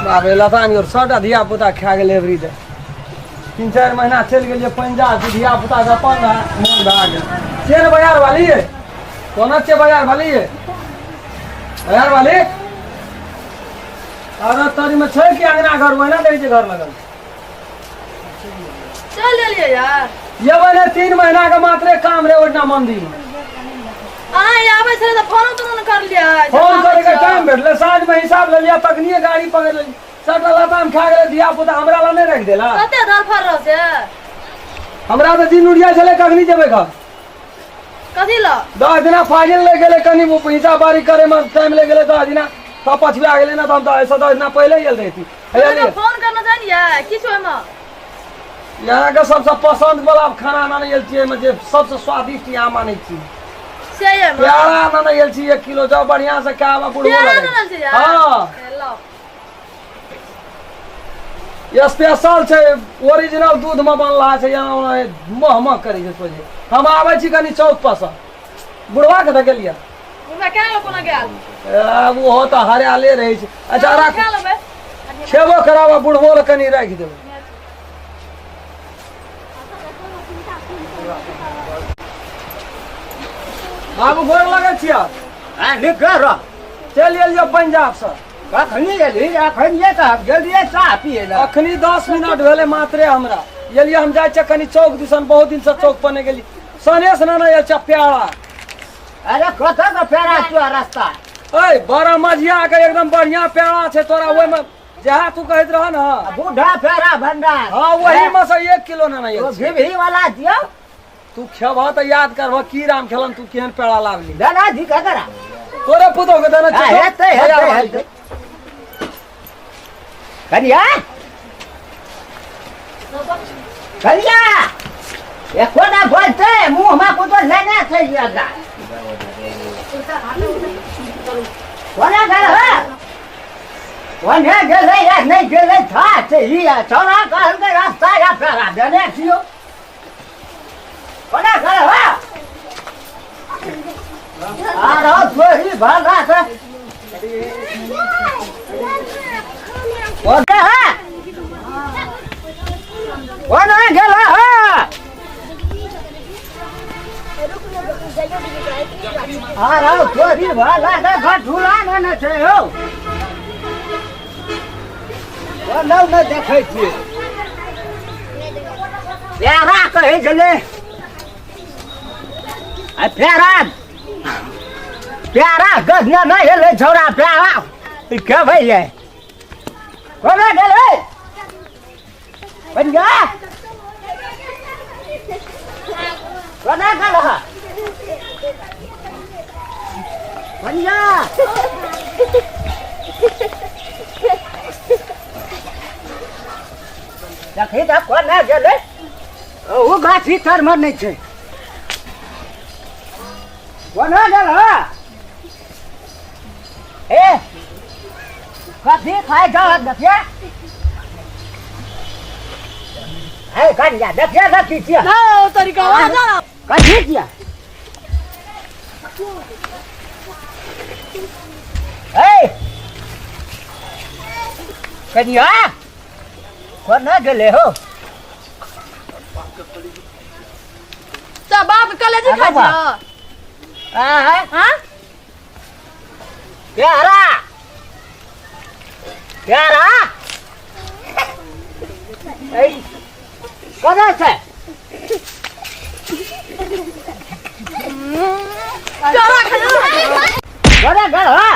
बाबे लतानी और सबटा धिया पुता खा गेलै एवरी दे 3-4 महीना चलि गेलियै पंजाब से धिया पुता के अपन मोन भए गेल शेर बाजार वाली है कोना छे बाजार वाली है बाजार वाली अरे तोरी में छै कि अंगना घर महीना दै छै घर लगल चल लेलिए यार ये वाले 3 महीना का मात्र काम रे ओडना मंदिर में आबै छले त फोन तो न कर लिया फोन करे के टाइम भेटले साँझ में हिसाब ले लिया तखनिए गाड़ी पकड़ ले सबटा लताम खा गेलै धिया पुता हमरा ला नहीं रख देला कते दर फर रह से हमरा तो दिन उड़िया चले कखनी जेबे घर कथी ला 10 दिना फाजिल ले गेले कनी हिसाब बारी करे में टाइम ले गेले 10 दिना तो पछुआ गेले ना तो हम तो ऐसा 10 दिना पहले ही रहती फोन करना जानिए किछु में यहाँ के सबसे पसंद वाला खाना ना नहीं छियै में जे सबसे स्वादिष्ट यहाँ मानै छी से ये प्यारा ना नहीं छी 1 किलो जाओ बढ़िया से खावा बुढ़वा लगे हां ये स्पेशल छै ओरिजिनल दूध में बनला छै यहाँ महमह करे छै सोझे हम आबै छी कनी चौक पर से बुढ़वा के त गेलिया बुढ़वा के लो कोना गेल वो हो त हरियाले रहे छै अच्छा राख खेबो करावा बुढ़वो ल कनी राख देबै बाबू गोर लगे छिया हां निक कर चल एलियो पंजाब से कखनी एली अखनिए त गेलिए चाह पिए ला अखनी 10 मिनट भेले मात्रे हमरा एलियो हम जाय छ कनी चौक दिसन बहुत दिन से चौक पर नहीं गेली सनेस ना ना ये प्यारा अरे कथा का प्यारा तू रास्ता ओए बड़ा मजिया के एकदम बढ़िया प्यारा छै तोरा ओय में जहाँ तू कहत रह ना बूढ़ा प्यारा भंडार हां वही में से 1 किलो ना तो घी वाला दियो तू खेबा त याद करबा की राम खेलन तू केहन पेड़ा लावली दाना जी का करा तोरे पुतो के दाना हेते कनिया कनिया ये कोना बोलते मुंह में को तो लेने थे यादा कोना कर है कोने गेले या नहीं गेले था से ही चला कहल के रास्ता या पेड़ा देने छियो कोना कर है आरो वही भला से ओके है कोना गेला है आरो वही भला से घटुला न छै हो कोना न देखै छी प्यारा कहै छले आ प्यारा प्यारा गजना नहीं है ले छोरा प्यारा क्या भैया कोना गेले बन गया कोना गेला बन गया देखी त कोना गेले ओ गाछी तर मन नहीं छै कोना गेला ए कथी खाए जाओ देखिए ए कन्या देखिए कथी छिया ना तरीका आ जा कथी छिया ए कन्या कोना गेले हो तो बाप कलेजी खा जा हां प्यारा प्यारा ए कदा छै प्यारा खा कदा गल हा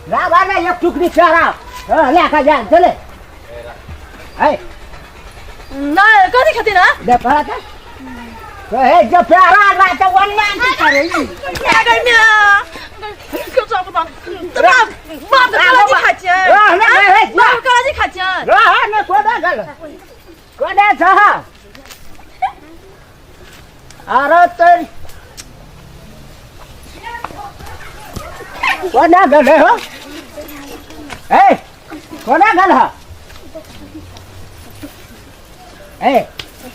ना बाना एक टुकड़ी प्यारा ले का जा चले ए ना कथी खती ना दे पड़ा था तो है जो प्यारा ला तो वन मान की करे क्या कर मिया क्यों चाप बता बाप कलेजी खा छ बाप कलेजी खा छ रहा न कोदा गल कोदा छ आरो तो कोदा गल हो ए कोदा गल हो ए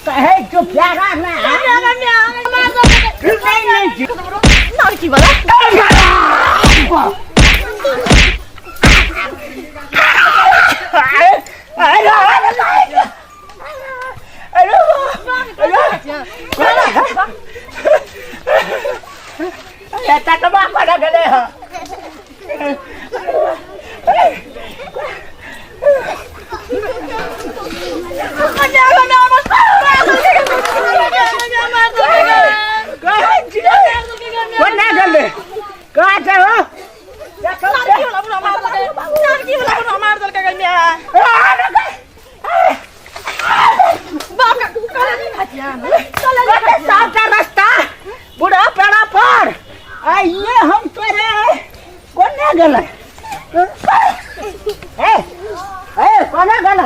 कहे जो प्यारा ना मिया नहीं लड़की वाला रास्ता बुढ़ा पेड़ा पर ये हम तोरे कोने गल कोने गल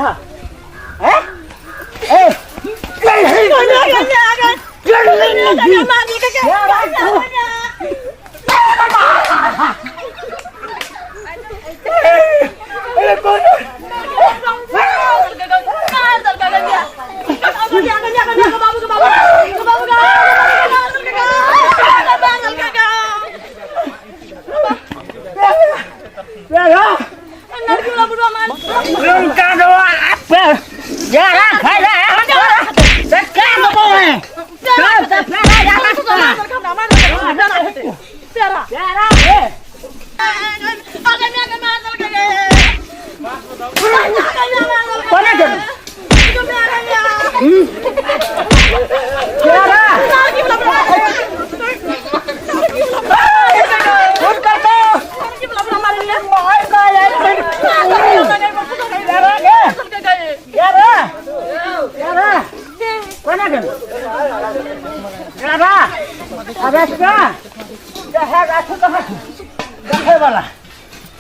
वाला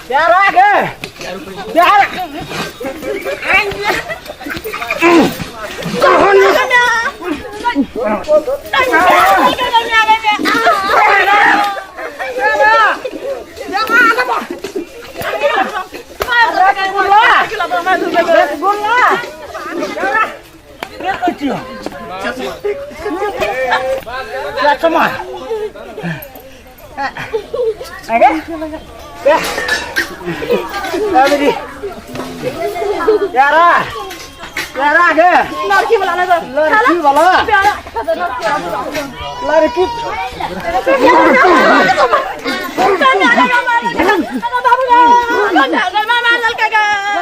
प्यारा के प्यारा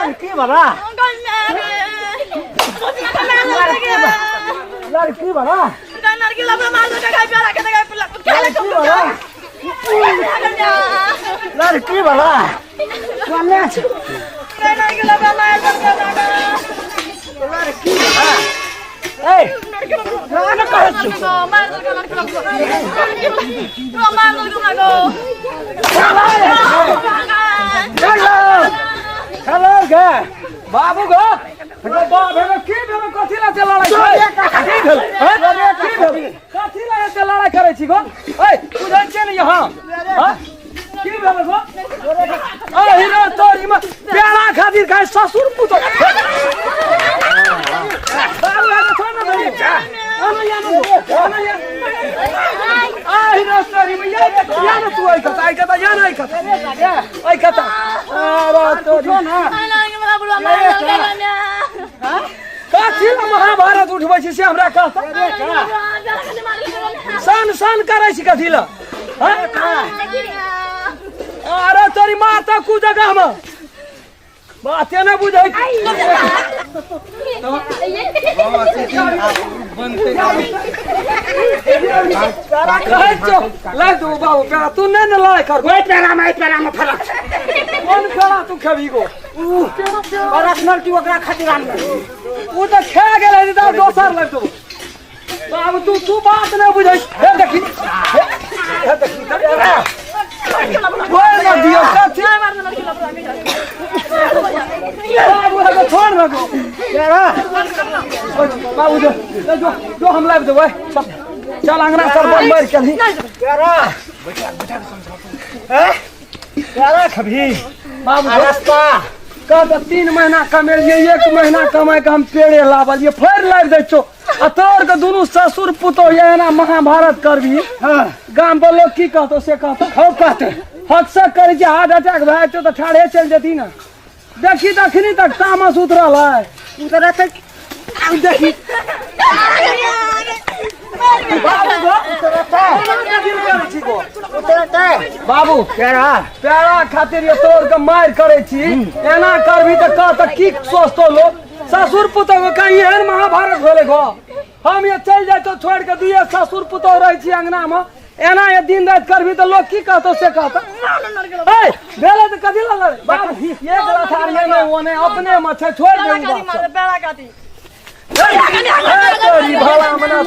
लड़की वाला लड़की लड़की वाला लड़की वाला बाबू गो कथी लड़ाई करे छी गो बुझै छियै ने यहाँ की भेल गो हीरो तोरी में प्यारा खातिर खाए ससुर पुतो बाबू है छोड़ ना दे हीरो तोरी में या ना तू आई कथा या ना आई कथा अरे तो जो ना कथी महाभारत उठबै छी से हमरा कहता सन करे छी कथी ल अरे तोरी माता कु जगह में बाते न बुझै ला दो बाबू पेड़ा तू नहीं न लड़ाई कर पेड़ा में फरक कौन पेड़ा तू खबी गो पर्सनलिटी ओकरा खातिर आन उ तो खा गेलै त दोसर लगतो बाबू तू बात नहीं बुझै हे देखी बोल ना दियो कथी बाबू है छोड़ ना गो बाबू जो हम लाग देबै चल अंगना सर बंद मार के नहीं प्यारा खबी बाबू रास्ता का 3 महीना कमेलिए 1 महीना कमाए के हम पेड़े लावलिए फेर लाग दै छो तोर के दोनों ससुर पुतो ये ना महाभारत करबी गांव पर लोग की कहतो से कहतो हो कहते हक से कर जे हार्ट अटैक भाई तो ठाड़े चल जती ना देखी तखनी तक तामस उतरल है उतरा तक देखी बाबू प्यारा खातिर ये तोड़ के मार करे छी एना करबी तो कह तो की सोचतो लोग ससुर पुतो के कहीं एहन महाभारत होले गो हम ये चल जाए तो छोड़ के दुए ससुर पुतो रह छी अंगना में एना ये दिन रात करबी तो लोग की कहतो से कहतो ए बेले तो कदी ला लड़े बाबू ये गला थार ये नहीं ओने अपने मछे छोड़ दे बेड़ा काटी तोरी भला मना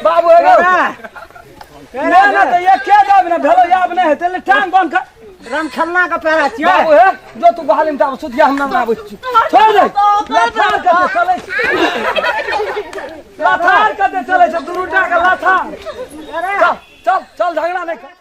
बाबू एगो ना तो ये क्या दाब ना भेलो याब नहीं तेले टांग बन कर राम खन्ना का पैरा छिए बाबू है जो तू बहालिम ता सुतिया हम ना आबै छी छोड़ दे लाथार कते चले लाथार कते चले छ दुरुटा का लाथार चल चल चल झगड़ा नहीं